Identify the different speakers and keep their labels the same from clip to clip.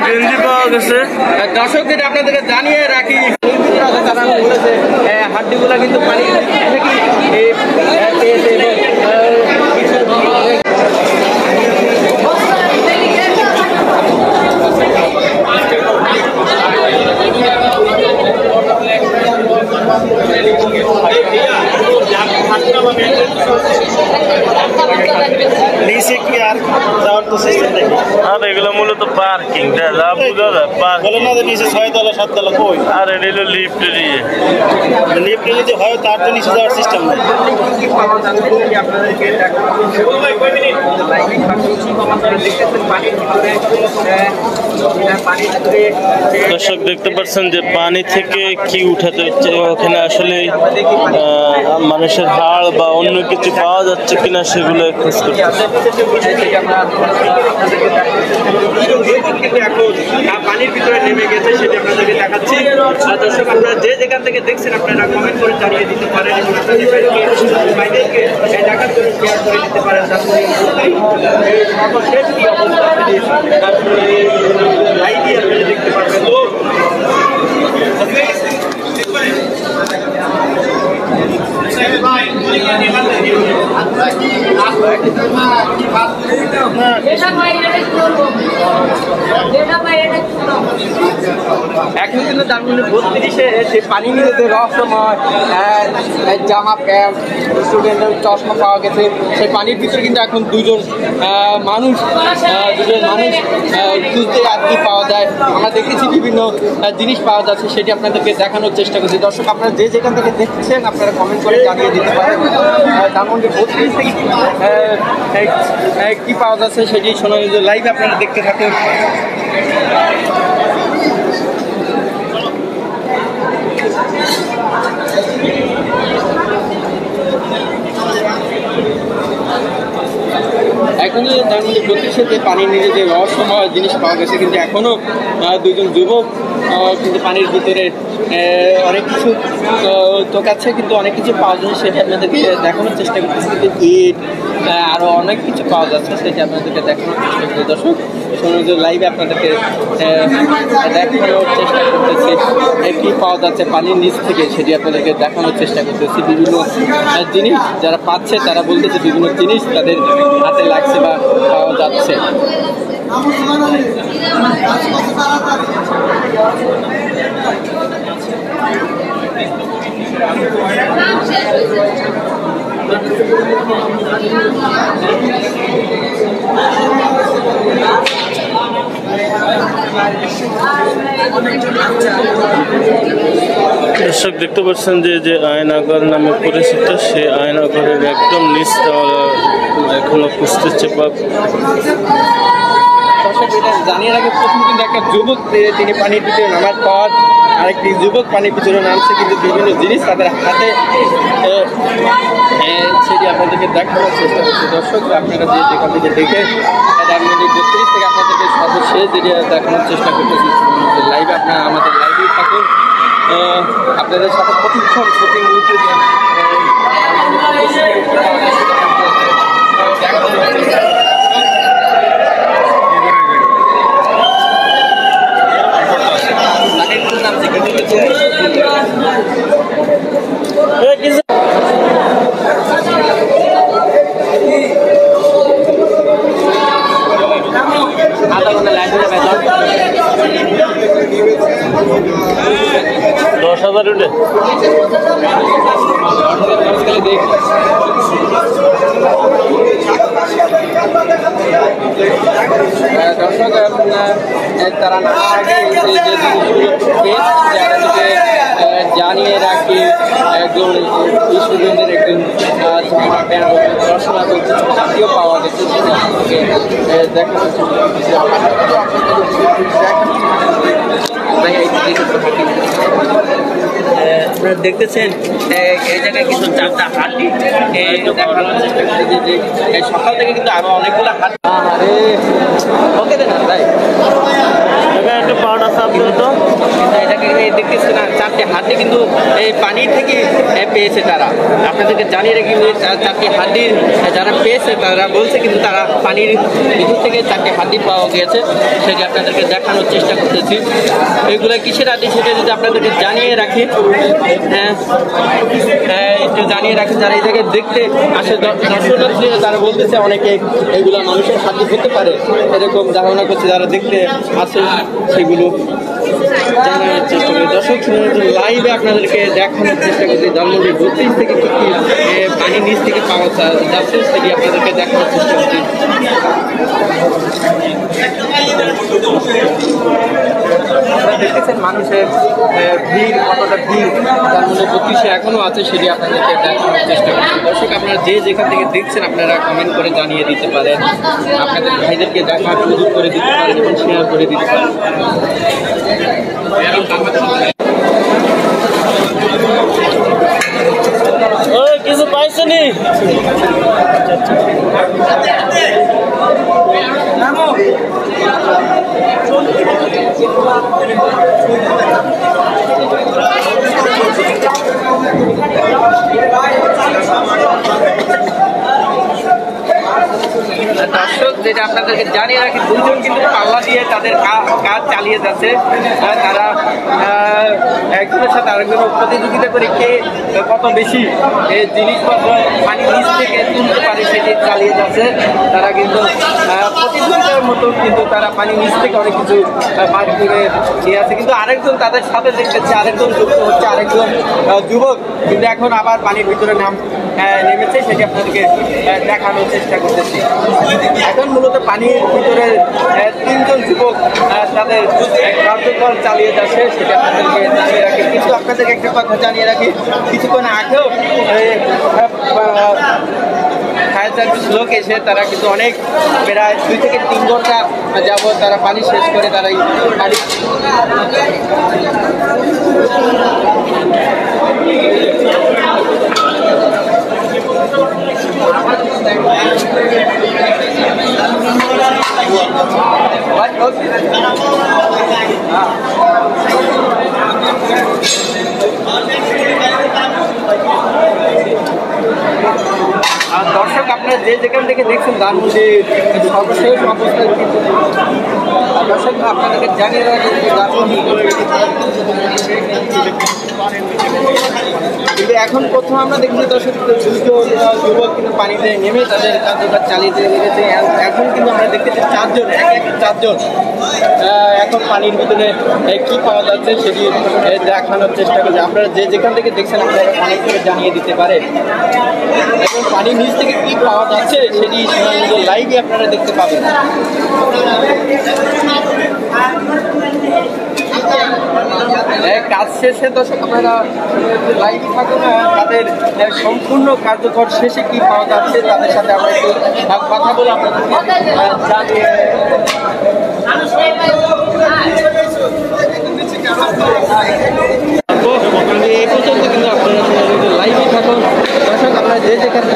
Speaker 1: গেঞ্জি পাওয়া গেছে।
Speaker 2: দর্শকদের আপনাদেরকে জানিয়ে রাখি তারা বলেছে হাড্ডিগুলা কিন্তু পানি পেয়েছে
Speaker 1: নিচে কি আর যাওয়ার তো সিস্টেম দেখি। আর এগুলো মূলত পার্কিং বলে না যে নিচে 6 তলা 7 তলা কই। আর এটা হলো লিফটে দিয়ে লিফটে যদি হয় তার তো নিচে যাওয়ার সিস্টেম নেই। দর্শক দেখতে পাচ্ছেন যে পানি থেকে কি উঠাতে হচ্ছে, ওখানে আসলে মানুষের হাড় বা অন্য কিছু পাওয়া যাচ্ছে কিনা সেগুলো খোঁজ করতে।
Speaker 2: পানির ভিতরে নেমে গেছে সেটা আপনাদেরকে দেখাচ্ছি। দর্শক আপনারা যে যেখান থেকে দেখছেন আপনারা কমেন্ট করে জানিয়ে দিতে পারেন এবং আপনাদের বাইরেকে দেখার জন্য শেয়ার করে দিতে পারেন। সর্বশেষ কি অবস্থা লাইভই আপনারা দেখতে পারবেন। এখন কিন্তু ধানমন্ডি 32-এ সেই পানি নিয়ে যে রহস্যময় জামা প্যান্ট স্টুডেন্টের চশমা পাওয়া গেছে, সেই পানির ভিতরে কিন্তু এখন দুজন মানুষ খুঁজতে আর কি পাওয়া যায়। আমরা দেখেছি বিভিন্ন জিনিস পাওয়া যাচ্ছে, সেটি আপনাদেরকে দেখানোর চেষ্টা করছি। দর্শক আপনারা যে যেখান থেকে দেখছেন আপনারা কমেন্ট করে জানিয়ে দিতে পারেন ধানমন্ডি 32 থেকে কি পাওয়া যাচ্ছে সেটি শোনা লাইভ আপনারা দেখতে থাকুন। এখনই ধানমন্ডি 32-এ যে পানি নিয়ে যে রহস্যময় জিনিস পাওয়া গেছে, কিন্তু এখনও দুজন যুবক কিন্তু পানির ভিতরে অনেক কিছু চোখাচ্ছে, কিন্তু অনেক কিছু পাওয়া যাচ্ছে সেটা আপনাদেরকে দেখানোর চেষ্টা করতেছি। কিন্তু ইট আরও অনেক কিছু পাওয়া যাচ্ছে সেটা আপনাদেরকে দেখানোর চেষ্টা করছি। দর্শক সমুদ্র লাইভে আপনাদেরকে দেখানোর চেষ্টা করতেছি কী পাওয়া যাচ্ছে পানির নিচ থেকে, সেটি আপনাদেরকে দেখানোর চেষ্টা করতেছি। বিভিন্ন জিনিস যারা পাচ্ছে তারা বলতেছে বিভিন্ন জিনিস তাদের হাতে লাগছে বা পাওয়া যাচ্ছে।
Speaker 1: দর্শক দেখতে পাচ্ছেন যে আয়নাঘর নামে পরিচিত, সেই আয়নাঘরের একদম নিচটা এখনো খুঁজতেছে।
Speaker 2: জানিয়ে রাখে প্রথম কিন্তু একটা যুবক তিনি পানির ভিতরে নামার পর আরেকটি যুবক পানির ভিতরে নামছে, কিন্তু বিভিন্ন জিনিস তাদের হাতে সেটি আপনাদেরকে দেখানোর চেষ্টা করছি। দর্শক আপনারা যে যেখান থেকে দেখে ধানমন্ডি 32 থেকে আপনাদেরকে সর্বশেষ যেটি দেখানোর চেষ্টা করতেছি লাইভে, আপনারা আমাদের লাইভেই থাকুন। আপনাদের সাথে প্রতিক্ষণ প্রতি মুহূর্তে
Speaker 1: উঠে
Speaker 2: দর্শক তারা না আগে জানিয়ে রাখি একজন স্টুডেন্টের একজন জামা প্যান্ট রসনা জাতীয় পাওয়া গেছে, দেখা আপনারা দেখতেছেন এই জায়গায় কিন্তু চারটা হাতি দেখানোর চেষ্টা করছি যে সকাল থেকে কিন্তু আরো অনেকগুলো হাতি। আরে ওকে দেন ভাই,
Speaker 1: একটা পাউডার সাপ তো
Speaker 2: কিন্তু এটাকে দেখতেছেন না, 4টি হাড্ডি কিন্তু এই পানি থেকে পেয়েছে তারা। আপনাদেরকে জানিয়ে রেখে কিন্তু 4টি হাড্ডি যারা পেয়েছে তারা বলছে কিন্তু তারা পানির ভিতর থেকে 4টি হাড্ডি পাওয়া গিয়েছে, সেটি আপনাদেরকে দেখানোর চেষ্টা করতেছি। এগুলো কিসের হাড্ডি সেটা যদি আপনাদেরকে জানিয়ে রাখি, একটু জানিয়ে রাখি যারা এই জায়গায় দেখতে আসে দর্শনার্থী তারা বলতেছে অনেকে এইগুলো মানুষের হাড্ডি হতে পারে এরকম ধারণা করছে, যারা দেখতে আসে সেগুলো জানানোর চেষ্টা করি। দর্শক লাইভে আপনাদেরকে দেখানোর চেষ্টা করছি ধানমন্ডি 32 থেকে কি কি পানি নিচ থেকে পাওয়া যাচ্ছে সেটি আপনাদেরকে দেখানোর চেষ্টা করছি। আপনারা দেখতেছেন মানুষের ভিড়, কতটা ভিড় ধানমন্ডি 32 এখনো আছে সেটি আপনাদেরকে দেখানোর চেষ্টা করছি। দর্শক আপনারা যে যেখান থেকে দেখছেন আপনারা কমেন্ট করে জানিয়ে দিতে পারেন, আপনাদের ভাইদেরকে দেখার সুযোগ করে দিতে পারেন এবং শেয়ার করে দিতে পারেন।
Speaker 1: কিছু পাইছেনি
Speaker 2: দর্শক যেটা আপনাদেরকে জানিয়ে রাখি, দুজন কিন্তু পাল্লা দিয়ে তাদের কাজ চালিয়ে যাচ্ছে। তারা একজনের সাথে আরেকজনের প্রতিযোগিতা করে কে কত বেশি জিনিসপত্র পানির নিচ থেকে তুলতে পারে সেটি চালিয়ে যাচ্ছে। তারা কিন্তু প্রতিযোগিতার মতো কিন্তু তারা পানির নিচ থেকে অনেক কিছু বার করে নিয়ে আছে, কিন্তু আরেকজন তাদের সাথে দেখতেছে, আরেকজন যুক্ত হচ্ছে, আরেকজন যুবক কিন্তু এখন আবার পানির ভিতরে নেমেছে, সেটি আপনাদেরকে দেখানোর চেষ্টা করতেছি। এখন মূলত পানির ভিতরে 3জন যুবক তাদের কার্যক্রম চালিয়ে যাচ্ছে, সেটা আপনাদেরকে জানিয়ে রাখি। কিন্তু আপনাদেরকে একটা কথা জানিয়ে রাখি, কিছুক্ষণ আগেও ফায়ার সার্ভিস লোক এসে তারা কিন্তু অনেক প্রায় 2 থেকে 3 ঘন্টা যাবত তারা পানি শেষ করে তারা পানি দর্শক আপনারা যে যেখান থেকে দেখছেন ধানমন্ডি সর্বশেষ অবস্থায় কিন্তু দর্শক আপনাদেরকে জানিয়ে রাখি ধানমন্ডি কিন্তু এখন প্রথম আমরা দেখছি দর্শক যুবক কিন্তু পানিতে নেমে তাদের কার্যকর চালিয়ে গেছে। এখন কিন্তু আমরা দেখতেছি 4জন, এক 4জন এখন পানির ভিতরে কি পাওয়া যাচ্ছে সেটি দেখানোর চেষ্টা করছে। আপনারা যে যেখান থেকে দেখছেন আপনারা অনেক করে জানিয়ে দিতে পারেন এবং পানির নিচ থেকে কি পাওয়া যাচ্ছে সেটি লাইভে আপনারা দেখতে পাবেন। কাজ শেষে দর্শক আপনারা লাইভ থাকুন, তাদের সম্পূর্ণ কার্যকর শেষে কি পাওয়া যাচ্ছে তাদের সাথে আমরা একটু কথা বলে আপনাদেরকে জানিয়ে এই পর্যন্ত কিন্তু আপনারা লাইভে থাকুন। দর্শক আপনারা যে যেখানে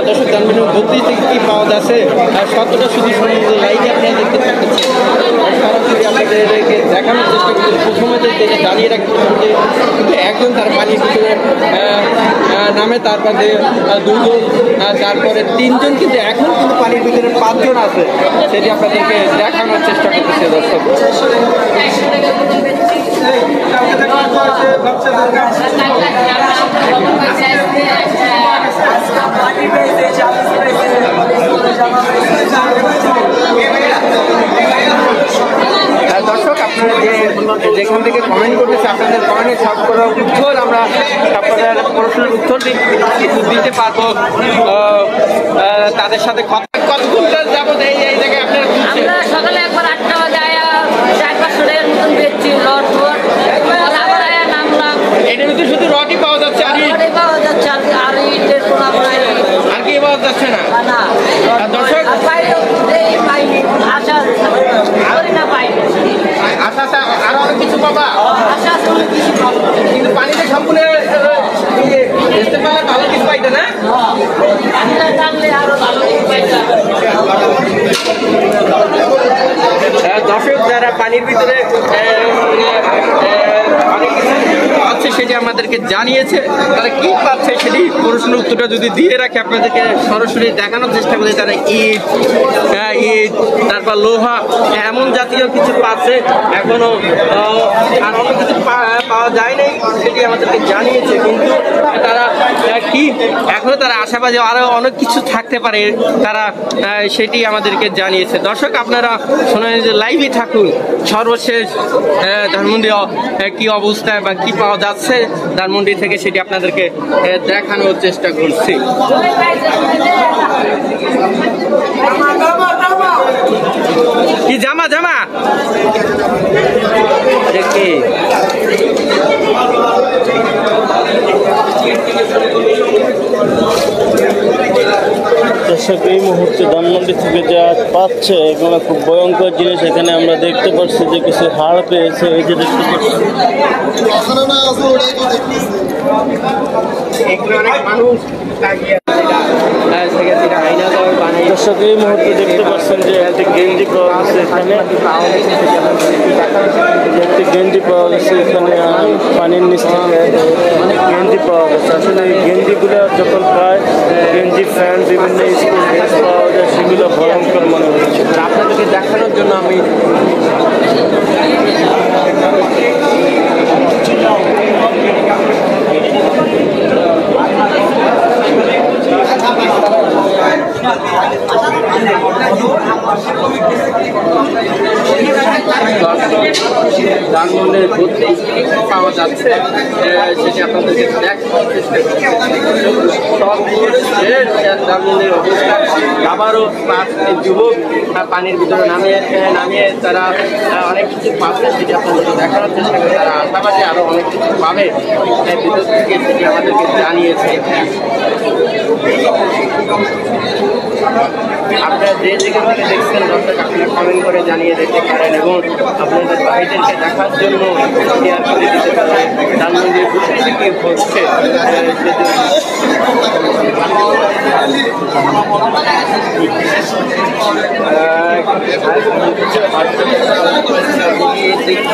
Speaker 2: দর্শক ধানমন্ডি 32 থেকে কি পাওয়া যাচ্ছে সবটা শুধু লাইভে আপনারা দেখতে পাচ্ছেন। সরাসরি আপনাদেরকে দেখানোর চেষ্টা করছি। প্রথমে জানিয়ে রাখতে কিন্তু একজন তার পানির ভিতরে নামে, তারপরে 2জন, তারপরে 3জন, কিন্তু এখন কিন্তু পানির ভিতরে 5জন আছে, সেটি আপনাদেরকে দেখানোর চেষ্টা করতেছে দর্শক। দর্শক আপনারা যেখান থেকে কমেন্ট করতেছে আপনাদের কমেন্টের সব করার উত্তর আমরা আপনাদের প্রশ্নের উত্তর দিতে পারবো। তাদের সাথে কত ঘন্টা যাবো এই জায়গায় আপনারা
Speaker 3: সকালে একবার 8টা বাজে 4-500 টাকার মতন বেচছি আবার নামলাম।
Speaker 2: এটার ভিতরে শুধু রডই পাওয়া যাচ্ছে আর কি পাওয়া যাচ্ছে না। দর্শক আশা আরো অনেক কিছু পাবা, কিন্তু পানিতে সম্পূর্ণ ভালো কিছু পাইতে না।
Speaker 3: আরো ভালো
Speaker 2: তারা কি পাচ্ছে সেটি প্রশ্নের উত্তরটা যদি দিয়ে রাখে আপনাদেরকে সরাসরি দেখানোর চেষ্টা করি। তারা ইট তারপর লোহা এমন জাতীয় কিছু পাচ্ছে, এখনো আর অন্য কিছু পাওয়া যায় নাই সেটি আমাদেরকে জানিয়েছে। কিন্তু তারা কি এখনো তারা আশাবাদী আরো অনেক কিছু থাকতে পারে, তারা সেটি আমাদেরকে জানিয়েছে। দর্শক আপনারা শোনেন যে লাইভে থাকুন, সর্বশেষ ধানমন্ডি কি অবস্থায় বা কি পাওয়া যাচ্ছে ধানমন্ডি থেকে সেটি আপনাদেরকে দেখানোর চেষ্টা করছি। কি জামা জামা দেখি
Speaker 1: দর্শক এই মুহূর্তে ধানমন্ডি থেকে যা পাচ্ছে এগুলো খুব ভয়ঙ্কর জিনিস। এখানে আমরা দেখতে পাচ্ছি যে কিছু হাড় পেয়েছে, এই যে দেখতে পাচ্ছি দর্শক এই মুহূর্তে দেখতে পাচ্ছেন যে একটি গেঞ্জি পাওয়া গেছে এখানে, একটি গেঞ্জি পাওয়া গেছে এখানে পানির নিচ থেকে গেঞ্জি পাওয়া গেছে। আসলে এই গেঞ্জিগুলো যখন পায় গেঞ্জি প্যান্ট বিভিন্ন স্কুল ড্রেস পাওয়া যায়, সেগুলো ভয়ঙ্কর মনে হচ্ছে।
Speaker 2: আপনাদেরকে দেখানোর জন্য আমি ধানমন্ডির পাওয়া যাচ্ছে সেটি আপনাদেরকে দেখানোর চেষ্টা করছি। ধানমন্ডির অবস্থা আবারও যুবক পানির ভিতরে নামিয়ে তারা অনেক কিছু পাচ্ছে সেটি আপনাদেরকে দেখানোর চেষ্টা করে। তারা আশাবাদী আরও অনেক কিছু পাবে ভিতর থেকে সেটি আমাদেরকে জানিয়েছে। আপনারা যে যেখান থেকে দেখছেন দর্শক আপনারা কমেন্ট করে জানিয়ে দিতে পারেন এবং আপনাদের ভাইদেরকে দেখার জন্য শেয়ার করে দিতে পারেন। ধানমন্ডির বুঝতে কি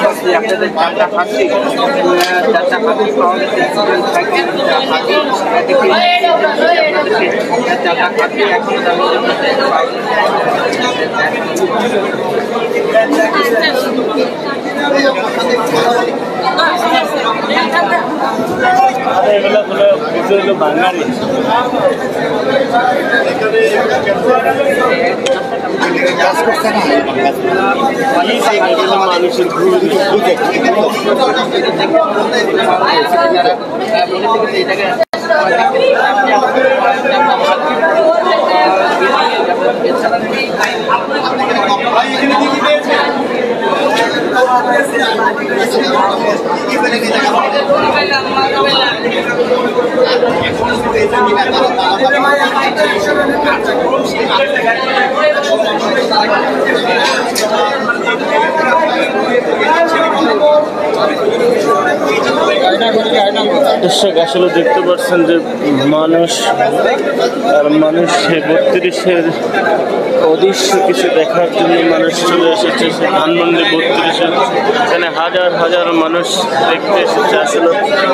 Speaker 2: হচ্ছে আপনাদের চারটা হাতি পাওয়া গেছে, চারটা হাতি এখন
Speaker 1: এগুলো হলো বাঙালি মানুষের দর্শক আসলে দেখতে পাচ্ছেন যে মানুষ আর মানুষ 32-এর অদৃশ্য কিছু দেখার জন্য মানুষ চলে এসেছে। সে ধানমন্ডি 32-এ এখানে হাজার হাজার মানুষ দেখতে এসেছে। আসলে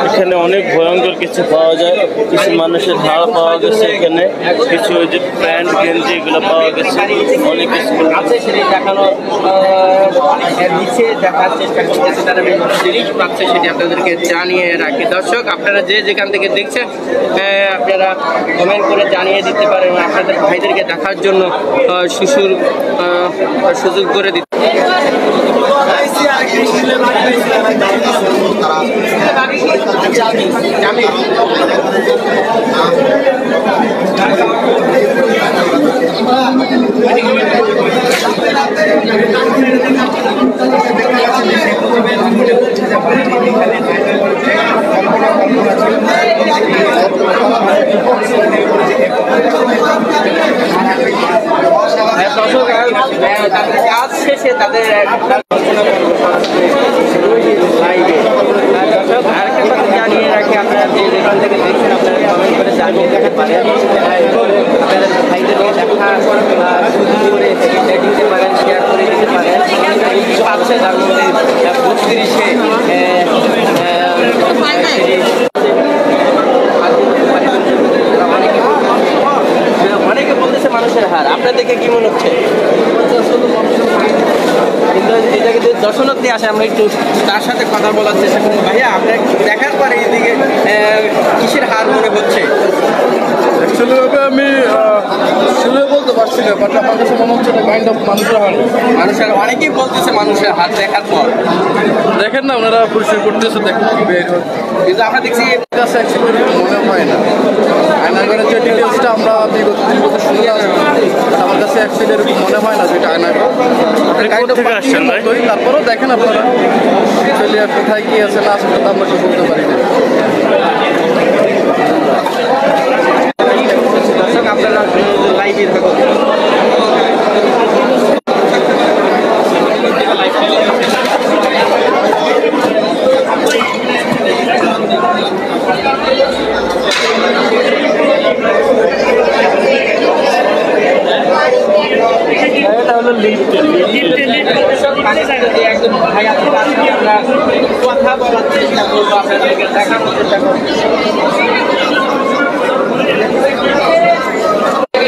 Speaker 1: এখানে অনেক ভয়ঙ্কর কিছু পাওয়া যায়, কিছু মানুষের হাড় পাওয়া গেছে, এখানে কিছু ওই যে প্যান্ট গেঞ্জি এগুলো পাওয়া গেছে, অনেক কিছু
Speaker 2: আছে সেটি দেখানো নিচে দেখার চেষ্টা করতেছে। তারা বিভিন্ন জিনিস পাচ্ছে সেটি আপনাদেরকে জানিয়ে রাখি। দর্শক আপনারা যে যেখান থেকে দেখছেন আপনারা কমেন্ট করে জানিয়ে দিতে পারেন, আপনাদের ভাইদেরকে দেখার জন্য সুযোগ করে দিতে। তাদের কাজ শেষে তাদের লাইভে আরেকটা কথা জানিয়ে রাখি, আপনারা যে যেখান থেকে দেখছেন আপনারা কমেন্ট করে জানিয়ে দিতে পারেন এবং আপনাদের ভাইদেরকে দেখা সুযোগ করে দিতে পারেন, শেয়ার করে দিতে পারেন। পাচ্ছে ধানমন্ডি 32-এ মনে হচ্ছে? কিন্তু এটা কিন্তু দর্শনার্থী আসে, আমরা একটু তার সাথে কথা বলার চেষ্টা করবো। ভাইয়া আপনার দেখার পরে এইদিকে কিসের হার মনে হচ্ছে?
Speaker 4: অ্যাকচুয়ালি আমি আসলে বলতে পারছি না, বাট আমার কাছে মনে হচ্ছে এটা কাইন্ড অফ মানুষের হার।
Speaker 2: মানুষের অনেকেই বলতেছে মানুষের হাত দেখার পর।
Speaker 4: দেখেন না ওনারা পরিষ্কার করতেছে, দেখেন কি বের হয়,
Speaker 2: কিন্তু আমরা দেখছি
Speaker 4: কাছে অ্যাকচুয়ালি মনে হয় না। আয়নাগরের যে ডিটেলসটা আমরা বিগত দিন শুনে আসছি, আমার কাছে অ্যাকচুয়ালি এরকম মনে হয় না যে এটা আয়নাগর। তারপরেও দেখেন আপনারা অ্যাকচুয়ালি কোথায় কি আছে না আছে তো আমরা কেউ বলতে পারি না।
Speaker 2: দর্শক আপনারা লাইভে থাকুন।
Speaker 1: এটা হলো লিফট
Speaker 2: একজন ভাই আপনার আমরা কথা বলার চেষ্টা করবো, আপনাদেরকে দেখানোর চেষ্টা করবো।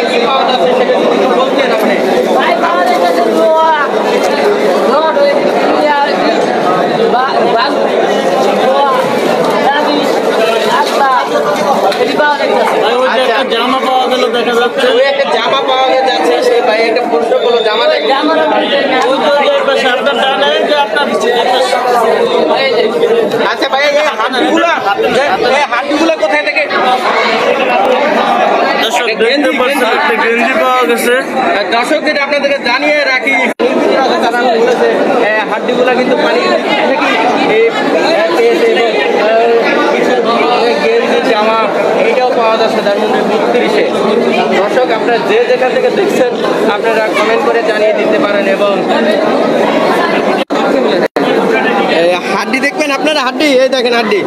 Speaker 2: কি পাওয়া যাচ্ছে সেটা কিন্তু বলছেন আপনি?
Speaker 3: ভাই পাওয়া যাইতেছে লোহা, রড,
Speaker 1: জামা পাওয়া গেল দেখা যাচ্ছে।
Speaker 2: ওই একটা জামা পাওয়া যাচ্ছে, সেই ভাই একটা প্রশ্ন করলো জামাটা কি? আচ্ছা ভাই এই হাড্ডিগুলা কোথায় থেকে?
Speaker 1: গেঞ্জি পাওয়া গেছে।
Speaker 2: দর্শকদের আপনাদেরকে জানিয়ে রাখি, তারা বলেছে হাড্ডিগুলা কিন্তু পানি থেকে পেয়েছে এবং কিছু গেঞ্জি জামা এইটাও পাওয়া যাচ্ছে ধানমন্ডি 32-এ। দর্শক আপনারা যে যেখান থেকে দেখছেন আপনারা কমেন্ট করে জানিয়ে দিতে পারেন। এবং হাড্ডি দেখবেন আপনারা, হাড্ডি এই দেখেন হাড্ডি।